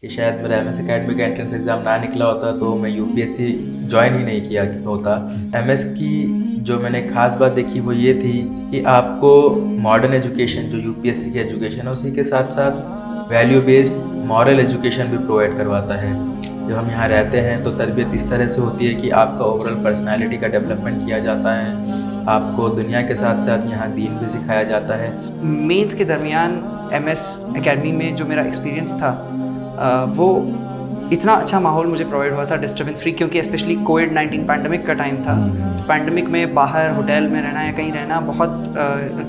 कि शायद मेरा एमएस अकेडमी का एंट्रेंस एग्ज़ाम ना निकला होता तो मैं यूपीएससी जॉइन ही नहीं किया होता। एमएस की जो मैंने ख़ास बात देखी वो ये थी कि आपको मॉडर्न एजुकेशन जो यूपीएससी की एजुकेशन है उसी के साथ साथ वैल्यू बेस्ड मॉरल एजुकेशन भी प्रोवाइड करवाता है। जब हम यहाँ रहते हैं तो तरबियत इस तरह से होती है कि आपका ओवरऑल पर्सनैलिटी का डेवलपमेंट किया जाता है, आपको दुनिया के साथ साथ यहाँ दीन भी सिखाया जाता है। मेंस के दरमियान एमएस एकेडमी में जो मेरा एक्सपीरियंस था वो इतना अच्छा माहौल मुझे प्रोवाइड हुआ था डिस्टर्बेंस फ्री, क्योंकि स्पेशली कोविड-19 पैंडमिक का टाइम था। पैंडमिक में बाहर होटल में रहना या कहीं रहना बहुत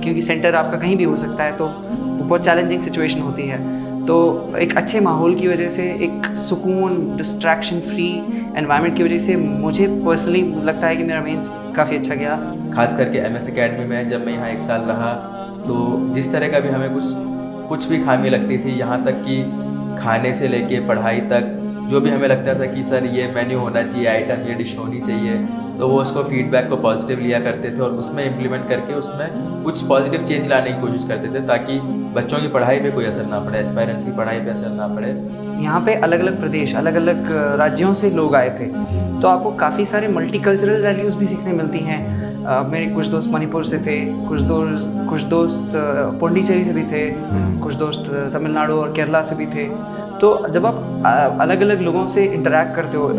क्योंकि सेंटर आपका कहीं भी हो सकता है, तो वो बहुत चैलेंजिंग सिचुएशन होती है। तो एक अच्छे माहौल की वजह से, एक सुकून डिस्ट्रैक्शन फ्री एनवायरनमेंट की वजह से मुझे पर्सनली लगता है कि मेरा मेंस काफ़ी अच्छा गया। खास करके एमएस अकेडमी में जब मैं यहाँ 1 साल रहा तो जिस तरह का भी हमें कुछ भी खामी लगती थी, यहाँ तक कि खाने से लेके पढ़ाई तक जो भी हमें लगता था कि सर ये मेन्यू होना चाहिए, आइटम ये डिश होनी चाहिए, तो वो उसको फीडबैक को पॉजिटिव लिया करते थे और उसमें इम्प्लीमेंट करके उसमें कुछ पॉजिटिव चेंज लाने की कोशिश करते थे ताकि बच्चों की पढ़ाई पे कोई असर ना पड़े, एस्पायरेंट्स की पढ़ाई पे असर ना पड़े। यहाँ पे अलग अलग प्रदेश, अलग अलग राज्यों से लोग आए थे, तो आपको काफ़ी सारे मल्टीकल्चरल वैल्यूज़ भी सीखने मिलती हैं। मेरे कुछ दोस्त मणिपुर से थे, कुछ दोस्त पुडुचेरी से भी थे, कुछ दोस्त तमिलनाडु और केरला से भी थे। तो जब आप अलग अलग लोगों से इंटरेक्ट करते हो,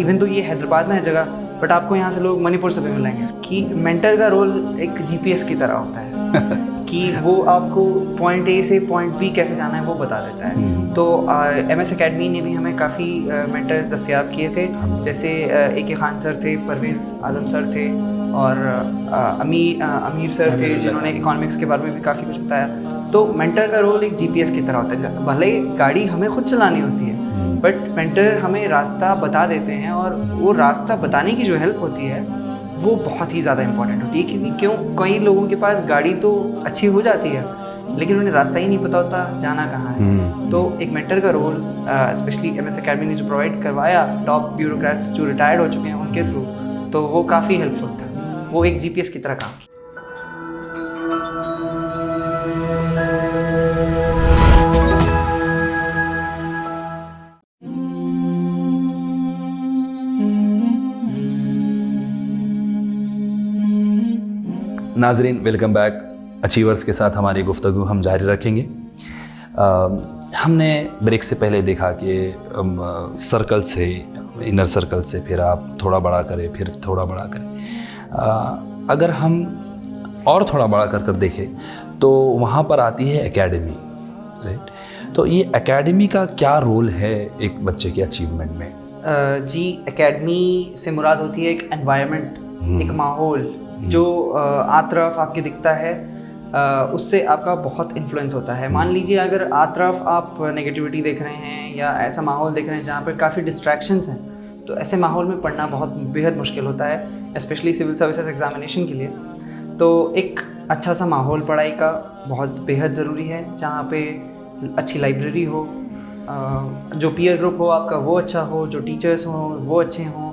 इवन तो ये हैदराबाद में है जगह, बट आपको यहाँ से लोग मणिपुर से भी मिलेंगे, कि मेंटर का रोल एक जीपीएस की तरह होता है कि वो आपको पॉइंट ए से पॉइंट बी कैसे जाना है वो बता देता है। तो एमएस अकेडमी ने भी हमें काफ़ी मेंटर्स दस्तयाब किए थे, जैसे ए खान सर थे, परवेज़ आलम सर थे और अमीर सर थे, जिन्होंने इकोनॉमिक्स के बारे में भी काफ़ी कुछ बताया। तो मेंटर का रोल एक जीपीएस की तरह होता है। भले गाड़ी हमें खुद चलानी होती है, बट मेंटर हमें रास्ता बता देते हैं, और वो रास्ता बताने की जो हेल्प होती है वो बहुत ही ज़्यादा इंपॉर्टेंट होती है। क्योंकि कई लोगों के पास गाड़ी तो अच्छी हो जाती है, लेकिन उन्हें रास्ता ही नहीं पता होता जाना कहाँ है। तो एक मेंटर का रोल स्पेशली एमएस अकेडमी ने जो प्रोवाइड करवाया टॉप ब्यूरोक्रेट्स जो रिटायर्ड हो चुके हैं उनके थ्रू, तो वो काफ़ी हेल्पफुल था। वो एक जीपीएस की तरह काम किया। नाजरीन, वेलकम बैक। अचीवर्स के साथ हमारी गुफ्तगू हम जारी रखेंगे। हमने ब्रेक से पहले देखा कि सर्कल से, इनर सर्कल से फिर आप थोड़ा बड़ा करें, फिर थोड़ा बड़ा करें। अगर हम और थोड़ा बड़ा कर देखें तो वहाँ पर आती है एकेडमी, राइट? तो ये एकेडमी का क्या रोल है एक बच्चे के अचीवमेंट में? जी, एकेडमी से मुराद होती है एक एनवायरनमेंट, एक माहौल जो आतरफ आपके दिखता है, उससे आपका बहुत इन्फ्लुएंस होता है। मान लीजिए अगर आतरफ आप नेगेटिविटी देख रहे हैं या ऐसा माहौल देख रहे हैं जहाँ पर काफ़ी डिस्ट्रैक्शंस हैं, तो ऐसे माहौल में पढ़ना बहुत बेहद मुश्किल होता है, स्पेशली सिविल सर्विसेज एग्जामिनेशन के लिए। तो एक अच्छा सा माहौल पढ़ाई का बहुत बेहद ज़रूरी है, जहाँ पे अच्छी लाइब्रेरी हो, जो पीयर ग्रुप हो आपका वो अच्छा हो, जो टीचर्स हों वो अच्छे हों,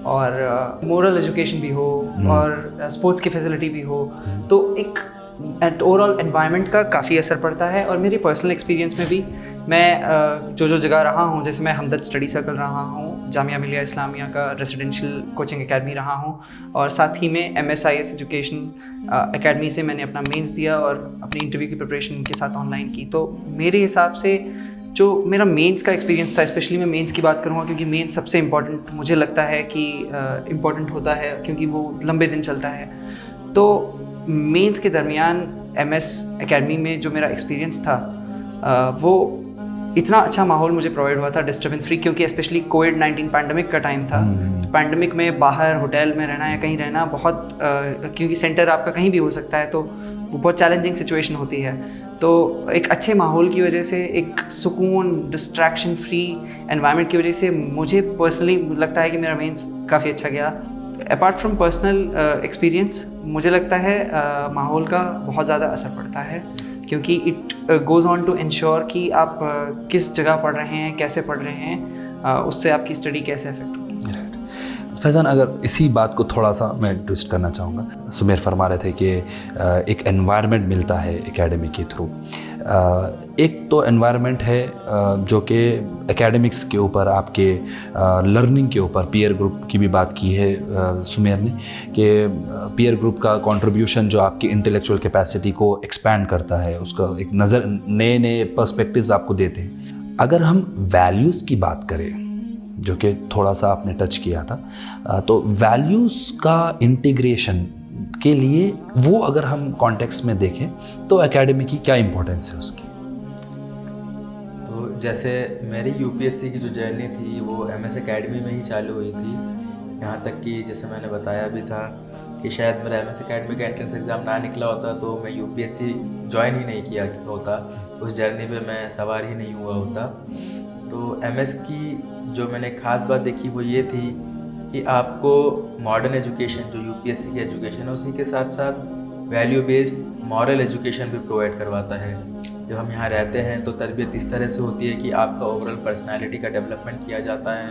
और मोरल एजुकेशन भी हो और स्पोर्ट्स की फैसिलिटी भी हो। तो एक ओवरऑल एनवायरनमेंट का काफ़ी असर पड़ता है। और मेरी पर्सनल एक्सपीरियंस में भी मैं जो जगह रहा हूँ, जैसे मैं हमदर्द स्टडी सर्कल रहा हूँ, जामिया मिलिया इस्लामिया का रेसिडेंशियल कोचिंग एकेडमी रहा हूँ, और साथ ही में MSIS एजुकेशन एकेडमी से मैंने अपना मेंस दिया और अपनी इंटरव्यू की प्रिपरेशन के साथ ऑनलाइन की। तो मेरे हिसाब से जो मेरा मेंस का एक्सपीरियंस था, स्पेशली मैं मेंस की बात करूँगा क्योंकि मेंस सबसे इम्पॉर्टेंट मुझे लगता है कि इम्पॉर्टेंट होता है, क्योंकि वो लंबे दिन चलता है। तो मेंस के दरमियान एमएस एकेडमी में जो मेरा एक्सपीरियंस था वो इतना अच्छा माहौल मुझे प्रोवाइड हुआ था डिस्टर्बेंस फ्री, क्योंकि स्पेशली कोविड-19 पैंडमिक का टाइम था। तो पैंडमिक में बाहर होटल में रहना या कहीं रहना बहुत क्योंकि सेंटर आपका कहीं भी हो सकता है, तो वो बहुत चैलेंजिंग सिचुएशन होती है। तो एक अच्छे माहौल की वजह से, एक सुकून डिस्ट्रैक्शन फ्री एनवायरनमेंट की वजह से मुझे पर्सनली लगता है कि मेरा मेंस काफ़ी अच्छा गया। अपार्ट फ्रॉम पर्सनल एक्सपीरियंस, मुझे लगता है माहौल का बहुत ज़्यादा असर पड़ता है, क्योंकि it goes on to ensure कि आप किस जगह पढ़ रहे हैं, कैसे पढ़ रहे हैं, उससे आपकी स्टडी कैसे अफेक्ट होगी। फैज़ान, अगर इसी बात को थोड़ा सा मैं ट्विस्ट करना चाहूँगा। सुमेर फरमा रहे थे कि एक एनवायरनमेंट मिलता है एकेडमी के थ्रू। एक तो एनवायरनमेंट है जो कि एकेडमिक्स के ऊपर, आपके लर्निंग के ऊपर, पीयर ग्रुप की भी बात की है सुमेर ने, कि पीयर ग्रुप का कंट्रीब्यूशन जो आपकी इंटेलेक्चुअल कैपेसिटी को एक्सपैंड करता है, उसका एक नज़र, नए नए पर्सपेक्टिव्स आपको देते हैं। अगर हम वैल्यूज़ की बात करें, जो कि थोड़ा सा आपने टच किया था, तो वैल्यूज़ का इंटीग्रेशन के लिए वो अगर हम कॉन्टेक्स्ट में देखें तो एकेडमी की क्या इम्पोर्टेंस है उसकी? तो जैसे मेरी यूपीएससी की जो जर्नी थी वो एमएस एकेडमी में ही चालू हुई थी। यहाँ तक कि जैसे मैंने बताया भी था कि शायद मेरा एमएस एकेडमी का एंट्रेंस एग्ज़ाम ना निकला होता तो मैं यूपीएससी ज्वाइन ही नहीं किया होता, उस जर्नी पे मैं सवार ही नहीं हुआ होता। तो एमएस की जो मैंने ख़ास बात देखी वो ये थी कि आपको मॉडर्न एजुकेशन, जो यूपीएससी की एजुकेशन है, उसी के साथ साथ वैल्यू बेस्ड मॉरल एजुकेशन भी प्रोवाइड करवाता है। जब हम यहाँ रहते हैं तो तरबियत इस तरह से होती है कि आपका ओवरऑल पर्सनालिटी का डेवलपमेंट किया जाता है,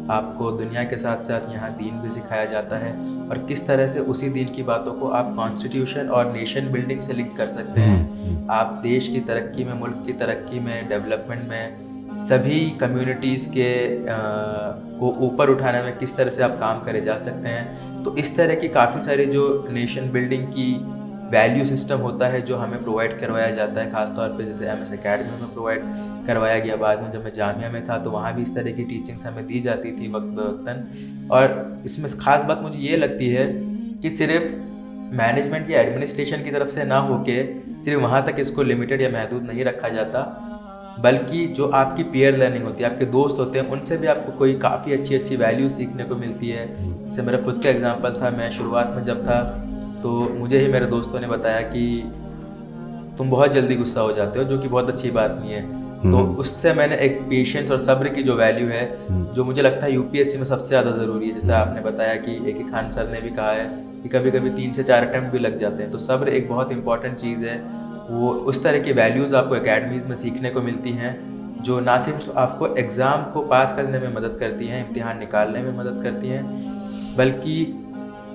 आपको दुनिया के साथ साथ यहाँ दीन भी सिखाया जाता है, और किस तरह से उसी दीन की बातों को आप कॉन्स्टिट्यूशन और नेशन बिल्डिंग से लिंक कर सकते हैं। आप देश की तरक्की में, मुल्क की तरक्की में, डेवलपमेंट में, सभी कम्युनिटीज़ के को ऊपर उठाने में किस तरह से आप काम करे जा सकते हैं। तो इस तरह की काफ़ी सारी जो नेशन बिल्डिंग की वैल्यू सिस्टम होता है जो हमें प्रोवाइड करवाया जाता है, ख़ासतौर पे जैसे एमएस एकेडमी में प्रोवाइड करवाया गया। बाद में जब मैं जामिया में था तो वहाँ भी इस तरह की टीचिंग्स हमें दी जाती थी वक्त बवक्तन। और इसमें ख़ास बात मुझे ये लगती है कि सिर्फ मैनेजमेंट या एडमिनिस्ट्रेशन की तरफ से ना होके सिर्फ वहाँ तक इसको लिमिटेड या महदूद नहीं रखा जाता, बल्कि जो आपकी पीयर लर्निंग होती है, आपके दोस्त होते हैं, उनसे भी आपको कोई काफ़ी अच्छी अच्छी वैल्यू सीखने को मिलती है। जैसे मेरा खुद का एग्जांपल था, मैं शुरुआत में जब था तो मुझे ही मेरे दोस्तों ने बताया कि तुम बहुत जल्दी गुस्सा हो जाते हो, जो कि बहुत अच्छी बात नहीं है। तो उससे मैंने एक पेशेंस और सब्र की जो वैल्यू है, जो मुझे लगता है यूपीएससी में सबसे ज़्यादा ज़रूरी है। जैसे आपने बताया कि एक खान सर ने भी कहा है कि कभी कभी 3 से 4 अटैम्प्ट भी लग जाते हैं। तो सब्र एक बहुत इंपॉर्टेंट चीज़ है। वो उस तरह की वैल्यूज़ आपको एकेडमीज़ में सीखने को मिलती हैं जो ना सिर्फ आपको एग्ज़ाम को पास करने में मदद करती हैं, इम्तिहान निकालने में मदद करती हैं, बल्कि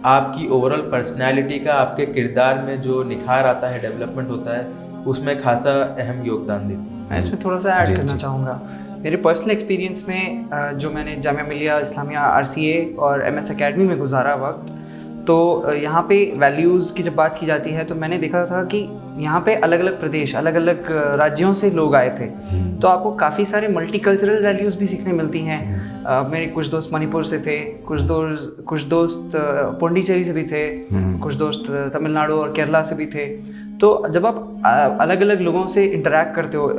आपकी ओवरऑल पर्सनैलिटी का, आपके किरदार में जो निखार आता है, डेवलपमेंट होता है, उसमें खासा अहम योगदान देती है। मैं इसमें थोड़ा सा ऐड करना चाहूँगा। मेरे पर्सनल एक्सपीरियंस में जो मैंने जामिया मिलिया इस्लामिया आरसीए और एमएस एकेडमी में गुजारा वक्त, तो यहाँ पे वैल्यूज़ की जब बात की जाती है तो मैंने देखा था कि यहाँ पे अलग अलग प्रदेश, अलग अलग राज्यों से लोग आए थे, तो आपको काफ़ी सारे मल्टीकल्चरल वैल्यूज़ भी सीखने मिलती हैं। मेरे कुछ दोस्त मणिपुर से थे, कुछ दोस्त पुडुचेरी से भी थे, कुछ दोस्त तमिलनाडु और केरला से भी थे। तो जब आप अलग अलग लोगों से इंटरेक्ट करते हो,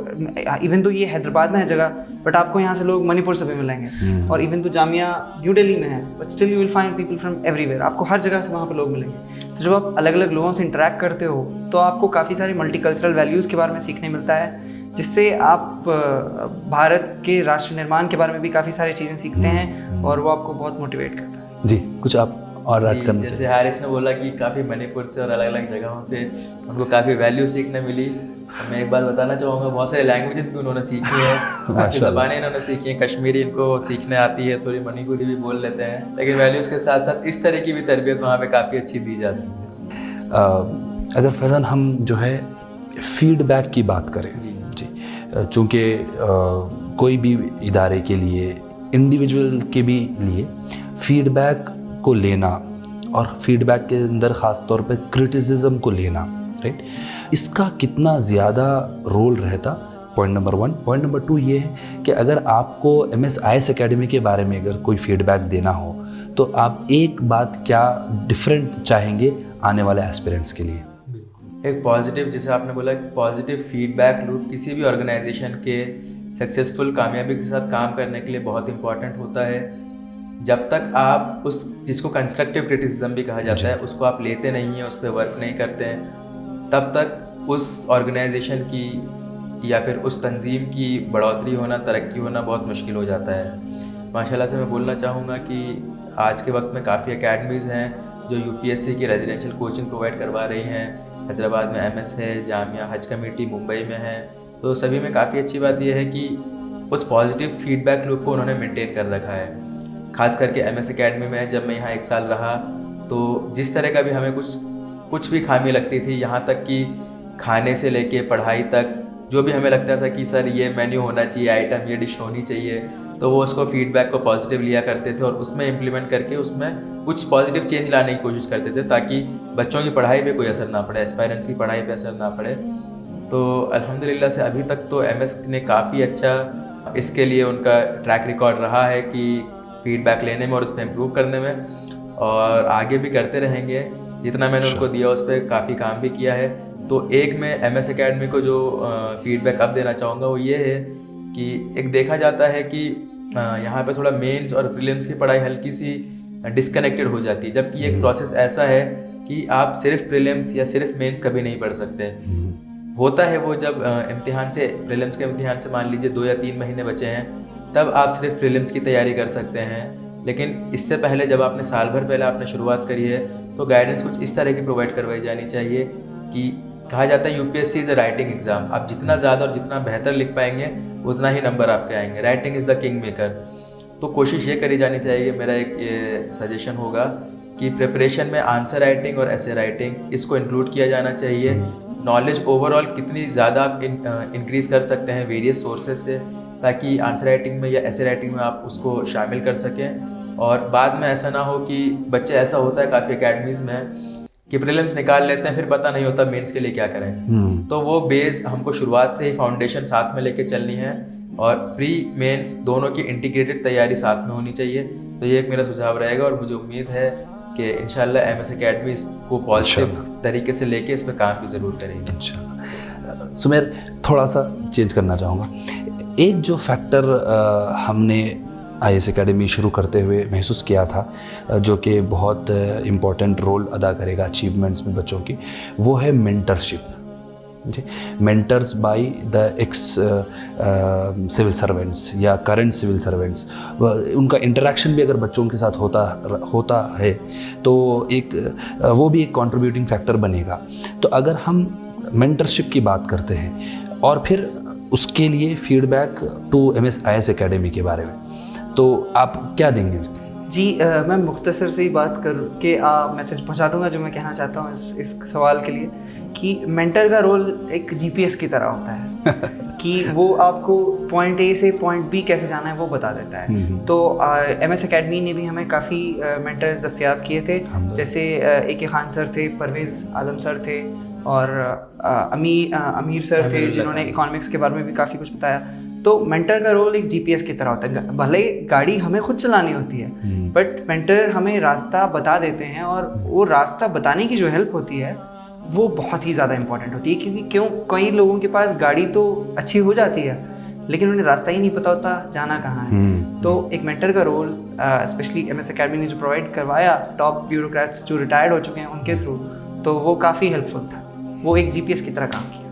इवन तो ये हैदराबाद में है जगह, बट आपको यहाँ से लोग मणिपुर से भी मिलेंगे, और इवन तो जामिया न्यू दिल्ली में है, but still you will find people from everywhere. आपको हर जगह से वहाँ पे लोग मिलेंगे। तो जब आप अलग अलग लोगों से इंटरेक्ट करते हो तो आपको काफ़ी सारी मल्टीकल्चरल वैल्यूज़ के बारे में सीखने मिलता है, जिससे आप भारत के राष्ट्र निर्माण के बारे में भी काफ़ी सारी चीज़ें सीखते हैं, और वो आपको बहुत मोटिवेट करता है। जी, कुछ आप और ऐड करना जैसे हारिस ने बोला कि काफ़ी मणिपुर से और अलग अलग जगहों से उनको काफ़ी वैल्यू सीखने मिली। मैं एक बात बताना चाहूँगा, बहुत सारे लैंग्वेजेस भी उन्होंने सीखी हैं, काफ़ी ज़बानें इन्होंने सीखी हैं। कश्मीरी इनको सीखने आती है, थोड़ी मणिपुरी भी बोल लेते हैं, लेकिन वैल्यूज़ के साथ साथ इस तरह की भी तरबियत वहाँ पे काफ़ी अच्छी दी जाती है। अगर फैज़ान हम जो है फीडबैक की बात करें, जी, चूँकि कोई भी इदारे के लिए, इंडिविजुअल के भी लिए फीडबैक को लेना, और फीडबैक के अंदर ख़ास तौर पे क्रिटिसिज्म को लेना, राइट, इसका कितना ज़्यादा रोल रहता? Point number 1। पॉइंट नंबर 2 ये है कि अगर आपको MSIS एकेडमी के बारे में अगर कोई फीडबैक देना हो तो आप एक बात क्या डिफरेंट चाहेंगे आने वाले एस्पिरेंट्स के लिए? एक पॉजिटिव, जैसे आपने बोला, पॉजिटिव फीडबैक लूप किसी भी ऑर्गेनाइजेशन के सक्सेसफुल, कामयाबी के साथ काम करने के लिए बहुत इंपॉर्टेंट होता है। जब तक आप उस, जिसको कंस्ट्रक्टिव क्रिटिसिज्म भी कहा जाता है, उसको आप लेते नहीं हैं, उस पर वर्क नहीं करते हैं, तब तक उस ऑर्गेनाइजेशन की या फिर उस तंजीम की बढ़ोतरी होना, तरक्की होना बहुत मुश्किल हो जाता है। माशाल्लाह से मैं बोलना चाहूँगा कि आज के वक्त में काफ़ी एकेडमीज़ हैं जो यूपीएससी की रेजिडेंशियल कोचिंग प्रोवाइड करवा रही हैं। हैदराबाद में MS है, जामिया हज कमेटी मुंबई में है, तो सभी में काफ़ी अच्छी बात यह है कि उस पॉजिटिव फीडबैक लूप को उन्होंने मेंटेन कर रखा है। ख़ास करके MS एकेडमी में जब मैं यहाँ 1 साल रहा तो जिस तरह का भी हमें कुछ भी खामी लगती थी, यहाँ तक कि खाने से लेके पढ़ाई तक, जो भी हमें लगता था कि सर ये मेन्यू होना चाहिए, आइटम ये डिश होनी चाहिए, तो वो उसको फीडबैक को पॉजिटिव लिया करते थे और उसमें इम्प्लीमेंट करके उसमें कुछ पॉजिटिव चेंज लाने की कोशिश करते थे ताकि बच्चों की पढ़ाई पे कोई असर ना पड़े, एस्पायरेंट्स की पढ़ाई पे असर ना पड़े। तो अल्हम्दुलिल्लाह से अभी तक तो एमएस ने काफ़ी अच्छा इसके लिए उनका ट्रैक रिकॉर्ड रहा है कि फीडबैक लेने में और उस पर इम्प्रूव करने में, और आगे भी करते रहेंगे। जितना मैंने उनको दिया उस पर काफ़ी काम भी किया है। तो एक मैं एमएस एकेडमी को जो फीडबैक अब देना चाहूँगा वो ये है कि एक देखा जाता है कि यहाँ पे थोड़ा मेंस और प्रीलिम्स की पढ़ाई हल्की सी डिस्कनेक्टेड हो जाती है, जबकि ये एक प्रोसेस ऐसा है कि आप सिर्फ प्रीलिम्स या सिर्फ मेंस कभी नहीं पढ़ सकते। होता है वो जब इम्तिहान से, प्रीलिम्स के इम्तिहान से मान लीजिए 2 या 3 महीने बचे हैं, तब आप सिर्फ प्रीलिम्स की तैयारी कर सकते हैं। लेकिन इससे पहले जब आपने साल भर पहले आपने शुरुआत करी है तो गाइडेंस कुछ इस तरह की प्रोवाइड करवाई जानी चाहिए कि कहा जाता है UPSC is a writing exam. आप जितना ज़्यादा और जितना बेहतर लिख पाएंगे उतना ही नंबर आपके आएंगे। Writing is the king maker. तो कोशिश ये करी जानी चाहिए, मेरा एक ये सजेशन होगा कि प्रिपरेशन में आंसर राइटिंग और ऐसे राइटिंग इसको इंक्लूड किया जाना चाहिए। नॉलेज ओवरऑल कितनी ज़्यादा आप इंक्रीज़ कर सकते हैं वेरियस सोर्सेज से, ताकि आंसर राइटिंग में या ऐसे राइटिंग में आप उसको शामिल कर सकें। और बाद में ऐसा ना हो कि बच्चे, ऐसा होता है काफ़ी एकेडमीज़ में कि प्रीलिम्स निकाल लेते हैं फिर पता नहीं होता मेंस के लिए क्या करें। तो वो बेस हमको शुरुआत से ही फाउंडेशन साथ में लेके चलनी है और प्री मेंस दोनों की इंटीग्रेटेड तैयारी साथ में होनी चाहिए। तो ये एक मेरा सुझाव रहेगा और मुझे उम्मीद है कि इंशाल्लाह एमएस एकेडमी इसको पॉजिटिव तरीके से लेके इस पर काम भी ज़रूर करेगी इंशाल्लाह। सुमेर, थोड़ा सा चेंज करना चाहूँगा। एक जो फैक्टर हमने आईएएस एकेडमी शुरू करते हुए महसूस किया था, जो कि बहुत इम्पोर्टेंट रोल अदा करेगा अचीवमेंट्स में बच्चों की, वो है मेंटरशिप। जी, mentors by the ex civil servants या करंट सिविल सर्वेंट्स, उनका इंटरेक्शन भी अगर बच्चों के साथ होता है तो एक वो भी एक कंट्रीब्यूटिंग फैक्टर बनेगा। तो अगर हम मेंटरशिप की बात करते हैं और फिर उसके लिए फीडबैक टू आईएएस एकेडमी के बारे में, तो आप क्या देंगे? जी, मैं मुख्तसर से ही बात करके मैसेज पहुंचा दूंगा जो मैं कहना चाहता हूँ इस सवाल के लिए, कि मेंटर का रोल एक जीपीएस की तरह होता है कि वो आपको पॉइंट ए से पॉइंट बी कैसे जाना है वो बता देता है। तो एमएस एकेडमी ने भी हमें काफ़ी मेंटर्स दस्तयाब किए थे, जैसे ए.के. खान सर थे, परवेज़ आलम सर थे और अमीर सर थे, जिन्होंने इकोनॉमिक्स के बारे में भी काफ़ी कुछ बताया। तो मेंटर का रोल एक जीपीएस की तरह होता है। भले गाड़ी हमें खुद चलानी होती है, बट मेंटर हमें रास्ता बता देते हैं और वो रास्ता बताने की जो हेल्प होती है वो बहुत ही ज़्यादा इंपॉर्टेंट होती है। क्योंकि कई लोगों के पास गाड़ी तो अच्छी हो जाती है लेकिन उन्हें रास्ता ही नहीं पता होता जाना कहाँ है। तो एक मेंटर का रोल स्पेशली एमएस एकेडमी ने जो प्रोवाइड करवाया टॉप ब्यूरोक्रेट्स जो रिटायर्ड हो चुके हैं उनके थ्रू, तो वो काफ़ी हेल्पफुल था। वो एक जीपीएस की तरह काम किया।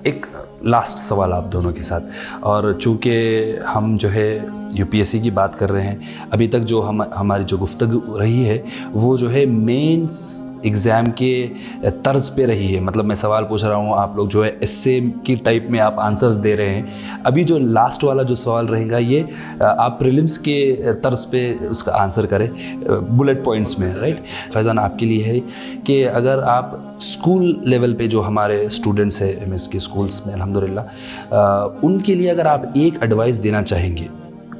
एक लास्ट सवाल आप दोनों के साथ, और चूँकि हम जो है यूपीएससी की बात कर रहे हैं, अभी तक जो हमारी जो गुफ्तगू रही है वो जो है मेंस एग्ज़ाम के तर्ज पे रही है। मतलब मैं सवाल पूछ रहा हूँ, आप लोग जो है एस्से की टाइप में आप आंसर्स दे रहे हैं। अभी जो लास्ट वाला जो सवाल रहेगा ये आप प्रीलिम्स के तर्ज पे उसका आंसर करें बुलेट पॉइंट्स में, राइट? फैज़ान, आपके लिए है कि अगर आप स्कूल लेवल पे जो हमारे स्टूडेंट्स हैं एमएस के स्कूल्स में अल्हम्दुलिल्लाह, उनके लिए अगर आप एक एडवाइस देना चाहेंगे,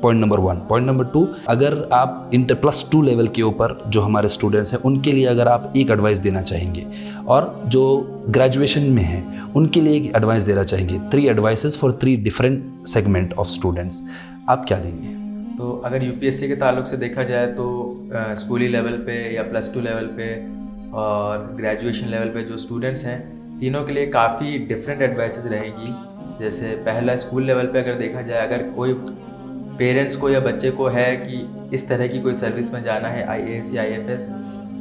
पॉइंट नंबर 1। पॉइंट नंबर 2, अगर आप इंटर +2 लेवल के ऊपर जो हमारे स्टूडेंट्स हैं उनके लिए अगर आप एक एडवाइस देना चाहेंगे, और जो ग्रेजुएशन में हैं उनके लिए एक एडवाइस देना चाहेंगे, 3 advices for 3 different segment of students, आप क्या देंगे? तो अगर यूपीएससी के ताल्लुक से देखा जाए तो स्कूली लेवल पे या +2 लेवल पे और ग्रेजुएशन लेवल पे जो स्टूडेंट्स हैं, तीनों के लिए काफ़ी डिफरेंट एडवाइसेस रहेंगी। जैसे पहला, स्कूल लेवल पे अगर देखा जाए, अगर कोई पेरेंट्स को या बच्चे को है कि इस तरह की कोई सर्विस में जाना है, आईएएस या आईएफएस,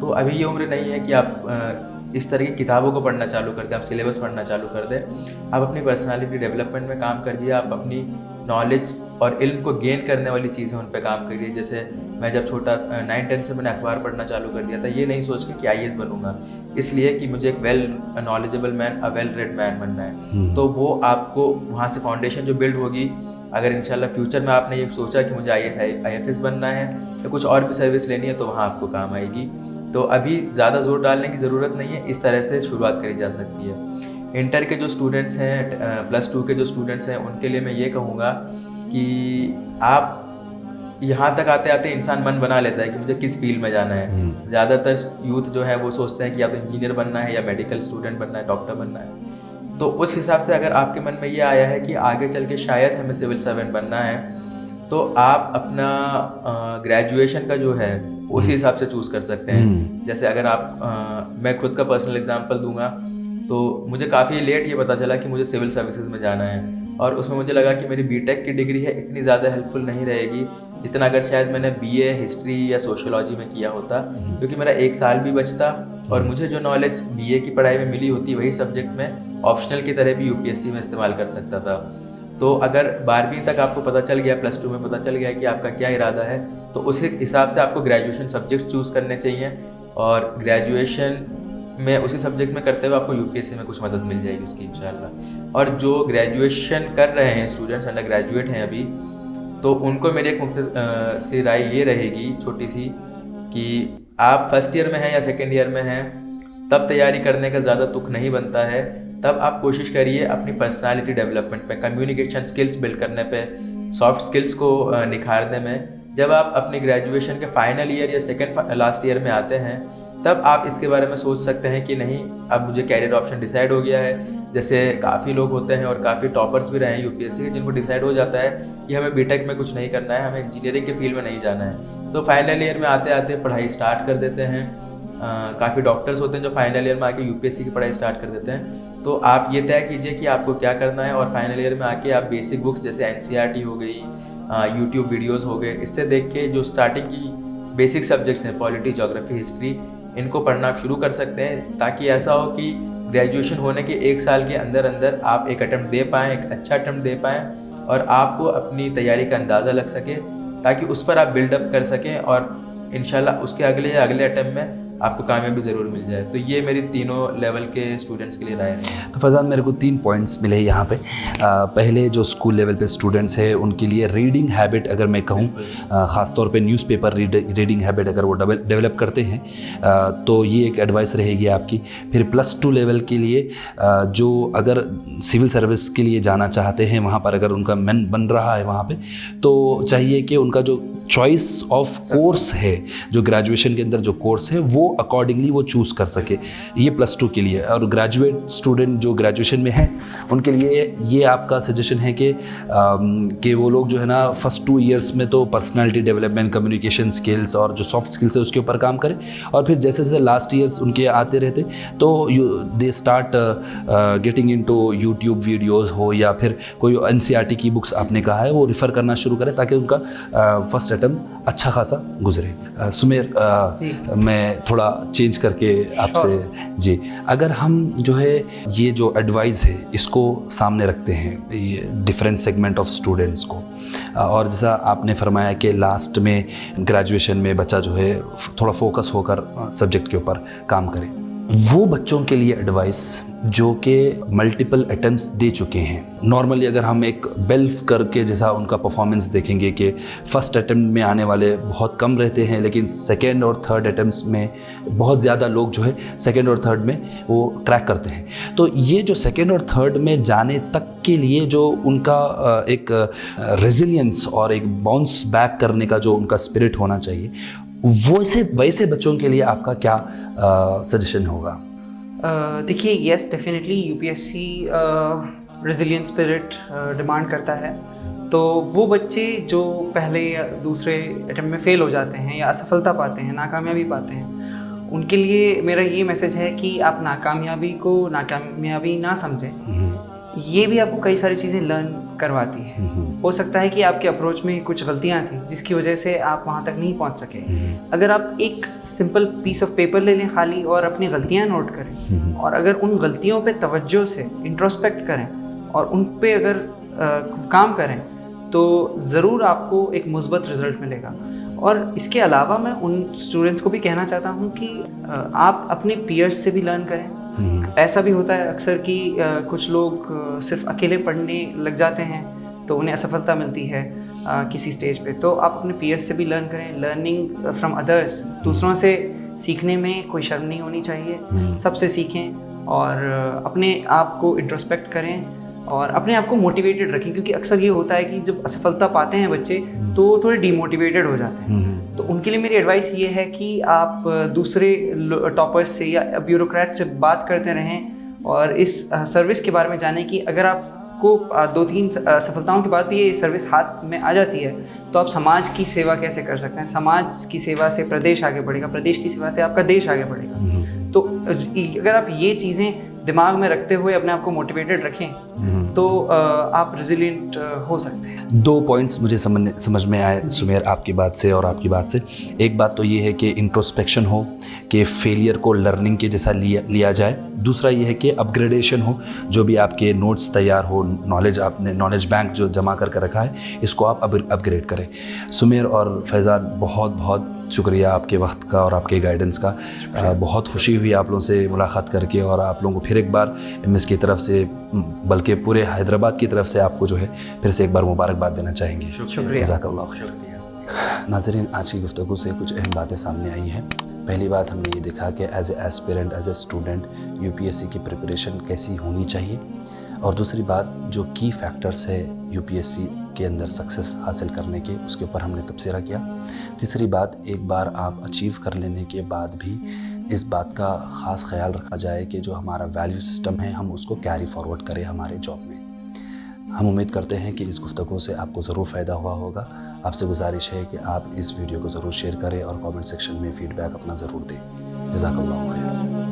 तो अभी ये उम्र नहीं है कि आप इस तरह की किताबों को पढ़ना चालू कर दें, आप सिलेबस पढ़ना चालू कर दें। आप अपनी पर्सनालिटी डेवलपमेंट में काम करिए, आप अपनी नॉलेज और इल्म को गेन करने वाली चीज़ें उन पे काम करिए। जैसे मैं जब छोटा 9-10 से मैंने अखबार पढ़ना चालू कर दिया था, ये नहीं सोच के कि आईएएस बनूंगा, इसलिए कि मुझे एक well knowledgeable man, a well read man बनना है। तो वो आपको वहाँ से फाउंडेशन जो बिल्ड होगी, अगर इंशाल्लाह फ्यूचर में आपने ये सोचा कि मुझे आईएएस आईएफएस बनना है या कुछ और भी सर्विस लेनी है, तो वहाँ आपको काम आएगी। तो अभी ज़्यादा जोर डालने की ज़रूरत नहीं है, इस तरह से शुरुआत करी जा सकती है। इंटर के जो स्टूडेंट्स हैं, +2 के जो स्टूडेंट्स हैं, उनके लिए मैं ये कहूँगा कि आप यहाँ तक आते आते इंसान मन बना लेता है कि मुझे किस फील्ड में जाना है। ज़्यादातर यूथ जो है वो सोचते हैं कि या तो इंजीनियर बनना है या मेडिकल स्टूडेंट बनना है, डॉक्टर बनना है। तो उस हिसाब से अगर आपके मन में ये आया है कि आगे चल के शायद हमें सिविल सर्वेंट बनना है, तो आप अपना ग्रेजुएशन का जो है उसी हिसाब से चूज़ कर सकते हैं। जैसे अगर आप मैं खुद का पर्सनल एग्जांपल दूंगा, तो मुझे काफ़ी लेट ये पता चला कि मुझे सिविल सर्विसेज में जाना है, और उसमें मुझे लगा कि मेरी बीटेक की डिग्री है इतनी ज़्यादा हेल्पफुल नहीं रहेगी जितना अगर शायद मैंने बीए हिस्ट्री या सोशियोलॉजी में किया होता, क्योंकि मेरा 1 साल भी बचता और मुझे जो नॉलेज बीए की पढ़ाई में मिली होती वही सब्जेक्ट में ऑप्शनल की तरह भी यूपीएससी में इस्तेमाल कर सकता था। तो अगर 12वीं तक आपको पता चल गया, +2 में पता चल गया कि आपका क्या इरादा है, तो उस हिसाब से आपको ग्रेजुएशन सब्जेक्ट्स चूज़ करने चाहिए, और ग्रेजुएशन में उसी सब्जेक्ट में करते हुए आपको यूपीएससी में कुछ मदद मिल जाएगी उसकी इंशाल्लाह। और जो ग्रेजुएशन कर रहे हैं स्टूडेंट्स, अंडर ग्रेजुएट हैं अभी, तो उनको मेरी एक मुख्तसर सी राय ये रहेगी छोटी सी, कि आप फर्स्ट ईयर में हैं या सेकेंड ईयर में हैं, तब तैयारी करने का ज़्यादा तुक नहीं बनता है। तब आप कोशिश करिए अपनी पर्सनालिटी डेवलपमेंट पे, कम्युनिकेशन स्किल्स बिल्ड करने पे, सॉफ्ट स्किल्स को निखारने में। जब आप अपनी ग्रेजुएशन के फाइनल ईयर या सेकेंड लास्ट ईयर में आते हैं, तब आप इसके बारे में सोच सकते हैं कि नहीं, अब मुझे कैरियर ऑप्शन डिसाइड हो गया है। जैसे काफ़ी लोग होते हैं और काफ़ी टॉपर्स भी रहे हैं यूपीएससी के, जिनको डिसाइड हो जाता है कि हमें बीटेक में कुछ नहीं करना है, हमें इंजीनियरिंग के फील्ड में नहीं जाना है, तो फाइनल ईयर में आते आते पढ़ाई स्टार्ट कर देते हैं। काफ़ी डॉक्टर्स होते हैं जो फाइनल ईयर में आके यूपीएससी की पढ़ाई स्टार्ट कर देते हैं। तो आप ये तय कीजिए कि आपको क्या करना है, और फाइनल ईयर में आके आप बेसिक बुक्स जैसे एनसीईआरटी हो गई, यूट्यूब वीडियोस हो गए, इससे देख के जो स्टार्टिंग की बेसिक सब्जेक्ट्स हैं, पॉलिटी, ज्योग्राफी, हिस्ट्री, इनको पढ़ना आप शुरू कर सकते हैं, ताकि ऐसा हो कि ग्रेजुएशन होने के 1 साल के अंदर अंदर आप एक अटेम्प्ट दे पाएँ, एक अच्छा अटेम्प्ट दे पाएँ, और आपको अपनी तैयारी का अंदाज़ा लग सके, ताकि उस पर आप बिल्डअप कर सकें, और इंशाल्लाह उसके अगले अटेम्प्ट में आपको कामयाबी ज़रूर मिल जाए। तो ये मेरी तीनों लेवल के स्टूडेंट्स के लिए राय है। तो फैज़ान, मेरे को 3 पॉइंट्स मिले यहाँ पे। पहले जो स्कूल लेवल पे स्टूडेंट्स हैं उनके लिए रीडिंग हैबिट, अगर मैं कहूँ ख़ास तौर पे न्यूज़पेपर रीडिंग हैबिट अगर वो डेवलप करते हैं तो ये एक एडवाइस रहेगी आपकी। फिर +2 लेवल के लिए जो अगर सिविल सर्विस के लिए जाना चाहते हैं, वहाँ पर अगर उनका मन बन रहा है वहाँ पर, तो चाहिए कि उनका जो चॉइस ऑफ कोर्स है, जो ग्रेजुएशन के अंदर जो कोर्स है, वो अकॉर्डिंगली वो चूज़ कर सके। ये +2 के लिए। और ग्रेजुएट स्टूडेंट जो ग्रेजुएशन में हैं उनके लिए ये आपका सजेशन है कि वो लोग जो है ना फर्स्ट 2 इयर्स में तो पर्सनालिटी डेवलपमेंट, कम्युनिकेशन स्किल्स और जो सॉफ्ट स्किल्स है उसके ऊपर काम करें, और फिर जैसे जैसे लास्ट ईयर्स उनके आते रहते तो they start getting into YouTube videos हो, या फिर कोई एनसीईआरटी की बुक्स आपने कहा है वो रिफ़र करना शुरू करें, ताकि उनका फर्स्ट अटेम्प्ट अच्छा खासा गुजरे। सुमेर, मैं थोड़ा चेंज करके आपसे जी, अगर हम जो है ये जो एडवाइस है इसको सामने रखते हैं ये डिफरेंट सेगमेंट ऑफ स्टूडेंट्स को, और जैसा आपने फरमाया कि लास्ट में ग्रेजुएशन में बच्चा जो है थोड़ा फोकस होकर सब्जेक्ट के ऊपर काम करे, वो बच्चों के लिए एडवाइस जो कि मल्टीपल अटेम्प्ट्स दे चुके हैं। नॉर्मली अगर हम एक बेल्फ करके जैसा उनका परफॉर्मेंस देखेंगे कि फर्स्ट अटेम्प्ट में आने वाले बहुत कम रहते हैं, लेकिन सेकेंड और थर्ड अटेम्प्ट्स में बहुत ज़्यादा लोग जो है सेकेंड और थर्ड में वो क्रैक करते हैं। तो ये जो सेकेंड और थर्ड में जाने तक के लिए जो उनका एक रेजिलियंस और एक बाउंस बैक करने का जो उनका स्पिरिट होना चाहिए, वैसे बच्चों के लिए आपका क्या सजेशन होगा? देखिए, yes definitely UPSC resilient spirit demand करता है। तो वो बच्चे जो पहले या दूसरे अटेम्प्ट में फ़ेल हो जाते हैं या असफलता पाते हैं, नाकामयाबी पाते हैं, उनके लिए मेरा ये मैसेज है कि आप नाकामयाबी को नाकामयाबी ना समझें। ये भी आपको कई सारी चीज़ें लर्न करवाती है। हो सकता है कि आपके अप्रोच में कुछ गलतियाँ थी जिसकी वजह से आप वहाँ तक नहीं पहुँच सके। अगर आप एक सिंपल पीस ऑफ पेपर ले लें खाली और अपनी गलतियाँ नोट करें, और अगर उन गलतियों पे तवज्जो से इंट्रोस्पेक्ट करें और उन पे अगर काम करें, तो ज़रूर आपको एक मुस्बत रिज़ल्ट मिलेगा। और इसके अलावा मैं उन स्टूडेंट्स को भी कहना चाहता हूँ कि आप अपने पीयर्स से भी लर्न करें। ऐसा भी होता है अक्सर कि कुछ लोग सिर्फ अकेले पढ़ने लग जाते हैं तो उन्हें असफलता मिलती है किसी स्टेज पे। तो आप अपने पीयर्स से भी लर्न करें। लर्निंग फ्रॉम अदर्स, दूसरों से सीखने में कोई शर्म नहीं होनी चाहिए। सबसे सीखें, और अपने आप को इंट्रोस्पेक्ट करें और अपने आप को मोटिवेटेड रखें, क्योंकि अक्सर ये होता है कि जब असफलता पाते हैं बच्चे तो थोड़े डीमोटिवेटेड हो जाते हैं। तो उनके लिए मेरी एडवाइस ये है कि आप दूसरे टॉपर्स से या ब्यूरोक्रेट से बात करते रहें और इस सर्विस के बारे में जानें कि अगर आपको 2-3 सफलताओं के बाद भी ये सर्विस हाथ में आ जाती है तो आप समाज की सेवा कैसे कर सकते हैं। समाज की सेवा से प्रदेश आगे बढ़ेगा, प्रदेश की सेवा से आपका देश आगे बढ़ेगा। तो अगर आप ये चीज़ें दिमाग में रखते हुए अपने आप को मोटिवेटेड रखें तो आप रेजिलिएंट हो सकते हैं। 2 पॉइंट्स मुझे समझ में आए सुमेर आपकी बात से और आपकी बात से। एक बात तो ये है कि इंट्रोस्पेक्शन हो, कि फेलियर को लर्निंग के जैसा लिया जाए। दूसरा ये है कि अपग्रेडेशन हो, जो भी आपके नोट्स तैयार हो, नॉलेज बैंक जो जमा करके रखा है इसको आप अपग्रेड करें। सुमेर और फैज़ान बहुत बहुत शुक्रिया आपके वक्त का और आपके गाइडेंस का। बहुत खुशी हुई आप लोगों से मुलाकात करके और आप लोगों को फिर एक बार एमएस की तरफ से बल्कि पूरे हैदराबाद की तरफ से आपको जो है फिर से एक बार मुबारकबाद देना चाहेंगे। शुक्रिया। शुक्रिया। नाज़रीन, आज की गुफ्तगू से कुछ अहम बातें सामने आई हैं। पहली बात हमने ये देखा कि as a aspirant, as a student UPSC की प्रिपरेशन कैसी होनी चाहिए, और दूसरी बात जो की फैक्टर्स है यूपीएससी के अंदर सक्सेस हासिल करने के, उसके ऊपर हमने तबसरा किया। तीसरी बात, एक बार आप अचीव कर लेने के बाद भी इस बात का ख़ास ख्याल रखा जाए कि जो हमारा वैल्यू सिस्टम है हम उसको कैरी फॉरवर्ड करें हमारे जॉब में। हम उम्मीद करते हैं कि इस गुफ्तगू से आपको ज़रूर फ़ायदा हुआ होगा। आपसे गुजारिश है कि आप इस वीडियो को ज़रूर शेयर करें और कमेंट सेक्शन में फ़ीडबैक अपना ज़रूर दें। जज़ाकल्लाहु खैर।